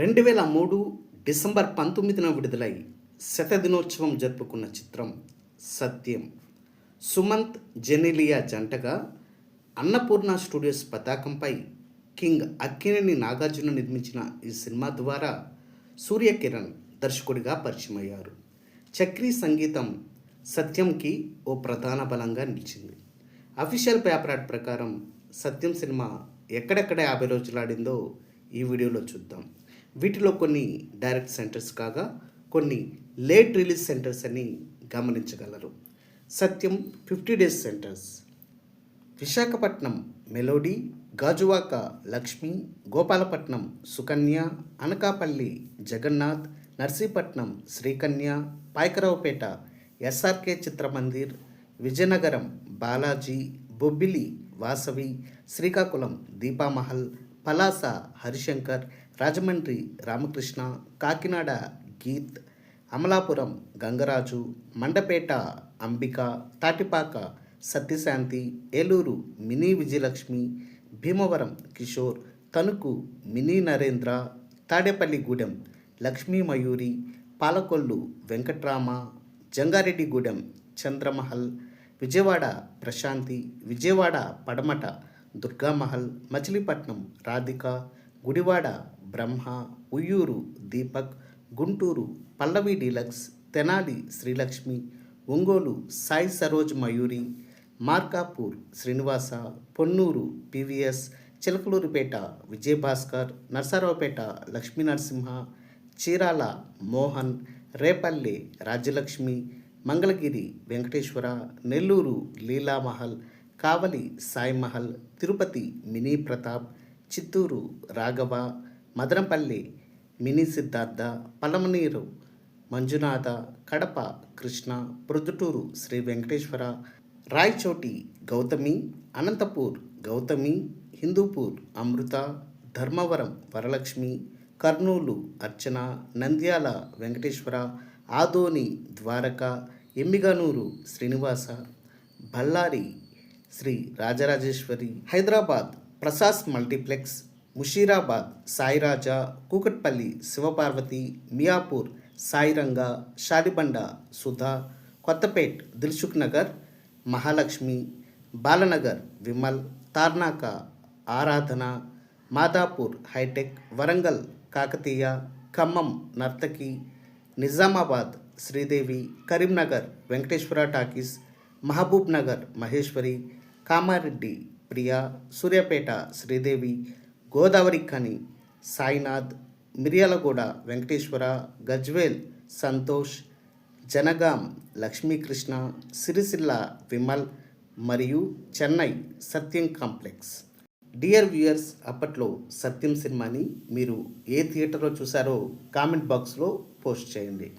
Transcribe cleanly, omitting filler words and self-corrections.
2003 December 19న విడుదలై శతదినోత్సవం జరుపుకున్న చిత్రం సత్యం. సుమంత్, జెనీలియా జంటగా అన్నపూర్ణ స్టూడియోస్ పతాకంపై కింగ్ అక్కినేని నాగార్జున నిర్మించిన ఈ సినిమా ద్వారా సూర్యకిరణ్ దర్శకుడిగా పరిచయమయ్యారు. చక్రీ సంగీతం సత్యంకి ఓ ప్రధాన బలంగా నిలిచింది. అఫీషియల్ పేపర్ యాడ్ ప్రకారం సత్యం సినిమా ఎక్కడెక్కడ 50 రోజులు ఆడిందో ఈ వీడియోలో చూద్దాం. వీటిలో కొన్ని డైరెక్ట్ సెంటర్స్ కాగా కొన్ని లేట్ రిలీజ్ సెంటర్స్ అని గమనించగలరు. Satyam 50 days centres: Visakhapatnam Melody, Gajuwaka Lakshmi, Gopalapatnam Sukanya, Anakapalli Jagannath, Narsipatnam Srikanya, Payakaraopeta SRK Chitramandir, Vizianagaram Balaji, Bobbili Vasavi, Srikakulam Deepamahal, Palasa Harishankar, Rajahmundry Ramakrishna, Kakinada Geet, Amalapuram Gangaraju, Mandapeta Ambika, Tatipaka Satyashanti, Eluru mini Vijayalakshmi, Bhimavaram Kishore, Tanuku mini Narendra, Tadepalligudem Lakshmi Mayuri, Palakollu Venkatrama, Jangareddygudem Chandramahal, Vijayawada Prashanti, Vijayawada Patamata Durgamahal, Machilipatnam Radhika, Gudivada Brahma, Vuyyuru Deepak, Guntur Pallavi deluxe, Tenali Srilakshmi, Ongole Sai Saroj Mayuri, Markapur Srinivasa, Ponnuru PVS, Chilakaluripet Vijayabhaskar, Narasaraopet Lakshmi Narasimha, Chirala Mohan, Repalle Rajyalakshmi, Mangalagiri Venkateswara, Nellore Leelamahal, Kavali Saimahal, Tirupati mini Pratap, Chittoor Raghava, Madanapalle mini Siddhartha, Palamaner Manjunatha, Kadapa Krishna, Proddatur Sri Venkateswara, Rayachoti Gautami, Anantapur Gautami, Hindupur Amrutha, Dharmavaram Varalakshmi, Kurnool Archana, Nandyal Venkateswara, Adoni Dwaraka, Yemmiganur Srinivasa, Bellary Sri Rajarajeswari, Hyderabad Prasad multiplex, Musheerabad Sairaja, Kukatpally Sivaparvathi, Miyapur Sairanga, Shalibanda Sudha, Kothapet Dilsukh Nagar Mahalakshmi, Balanagar Vimal, Tarnaka ఆరాధన, మాదాపూర్ హైటెక్, వరంగల్ కాకతీయ, ఖమ్మం నర్తకి, నిజామాబాద్ శ్రీదేవి, కరీంనగర్ వెంకటేశ్వర టాకీస్, మహబూబ్ నగర్ మహేశ్వరి, కామారెడ్డి ప్రియా, సూర్యాపేట శ్రీదేవి, గోదావరి ఖని సాయినాథ్, మిర్యాలగూడ వెంకటేశ్వర, గజ్వేల్ సంతోష్, జనగాం లక్ష్మీకృష్ణ, సిరిసిల్ల విమల్ మరియు చెన్నై సత్యం కాంప్లెక్స్. డియర్ వ్యూయర్స్, అప్పట్లో సత్యం సినిమాని మీరు ఏ థియేటర్లో చూసారో కామెంట్ బాక్స్లో పోస్ట్ చేయండి.